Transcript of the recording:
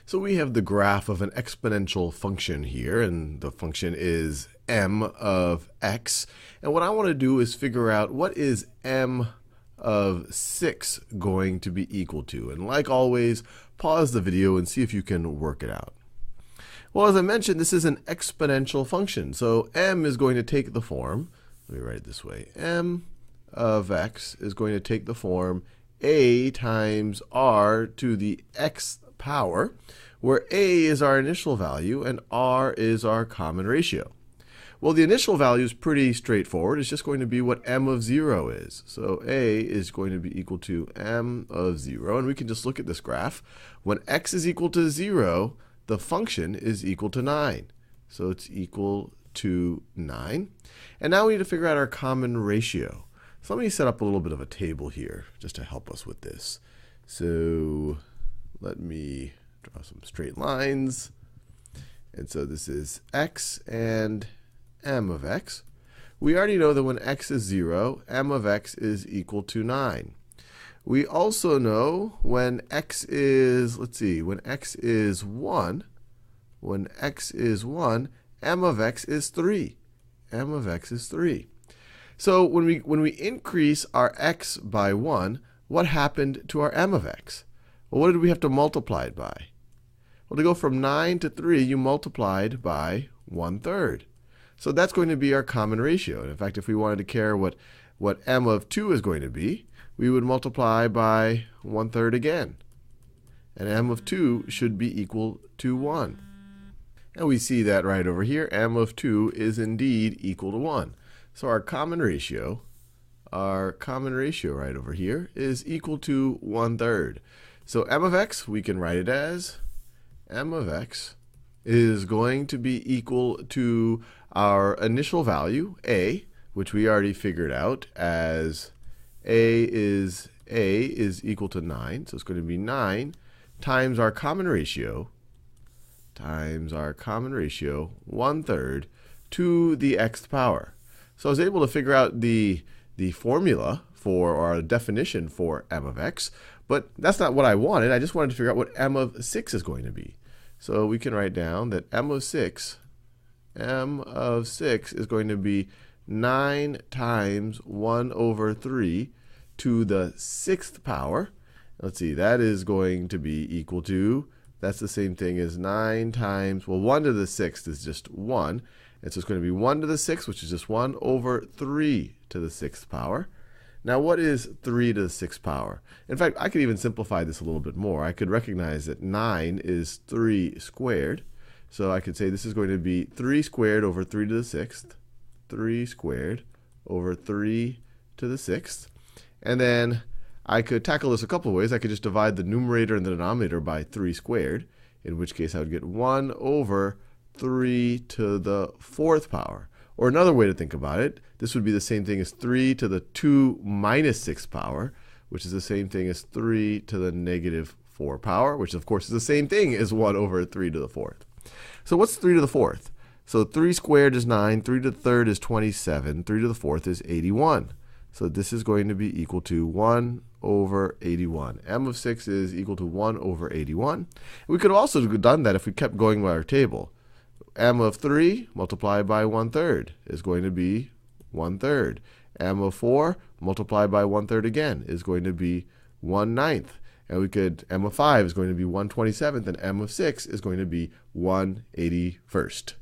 So we have the graph of an exponential function here, and the function is m of x. And what I want to do is figure out what is m of 6 going to be equal to. And like always, pause the video and see if you can work it out. Well, as I mentioned, this is an exponential function. So m is going to take the form, let me write it this way, m of x is going to take the form a times r to the x power, where a is our initial value and r is our common ratio. Well, the initial value is pretty straightforward. It's just going to be what m of 0 is. So a is going to be equal to m of 0. And we can just look at this graph. When x is equal to 0, the function is equal to 9. So it's equal to 9. And now we need to figure out our common ratio. So let me set up a little bit of a table here just to help us with this. So let me draw some straight lines. And so this is x and m of x. We already know that when x is 0, m of x is equal to 9. We also know when x is, when x is 1, m of x is 3. m of x is 3. So when we increase our x by 1, what happened to our m of x? Well, what did we have to multiply it by? Well, to go from 9 to 3, you multiplied by 1/3. So that's going to be our common ratio. And in fact, if we wanted to care what m of 2 is going to be, we would multiply by 1/3 again. And m of 2 should be equal to 1. And we see that right over here. M of 2 is indeed equal to 1. So our common ratio right over here is equal to 1/3. So m of x, we can write it as m of x is going to be equal to our initial value, a, which we already figured out as a is equal to 9. So it's going to be 9 times our common ratio, 1/3 to the xth power. So I was able to figure out the formula for, or a definition for m of x, but that's not what I wanted. I just wanted to figure out what m of 6 is going to be. So we can write down that m of 6 is going to be 9 times 1/3 to the 6th power. Let's see, that is going to be equal to, that's the same thing as 9 times, well, 1 to the 6th is just 1. And so it's going to be 1 to the 6th, which is just 1/3 to the 6th power. Now, what is 3 to the 6th power? In fact, I could even simplify this a little bit more. I could recognize that 9 is 3 squared. So I could say this is going to be 3 squared over 3 to the 6th. 3 squared over 3 to the 6th. And then I could tackle this a couple of ways. I could just divide the numerator and the denominator by 3 squared, in which case I would get 1/3 to the 4th power. Or another way to think about it, this would be the same thing as 3 to the 2 minus 6th power, which is the same thing as 3 to the negative 4 power, which of course is the same thing as 1/3 to the 4th. So what's 3 to the 4th? So 3 squared is 9, 3 to the 3rd is 27, 3 to the 4th is 81. So this is going to be equal to 1/81. m of 6 is equal to 1/81. We could have also done that if we kept going by our table. M of 3 multiplied by 1/3 is going to be 1/3. M of 4 multiplied by 1/3 again is going to be 1/9. And we could, m of 5 is going to be 1/27th, and m of 6 is going to be 1/81st.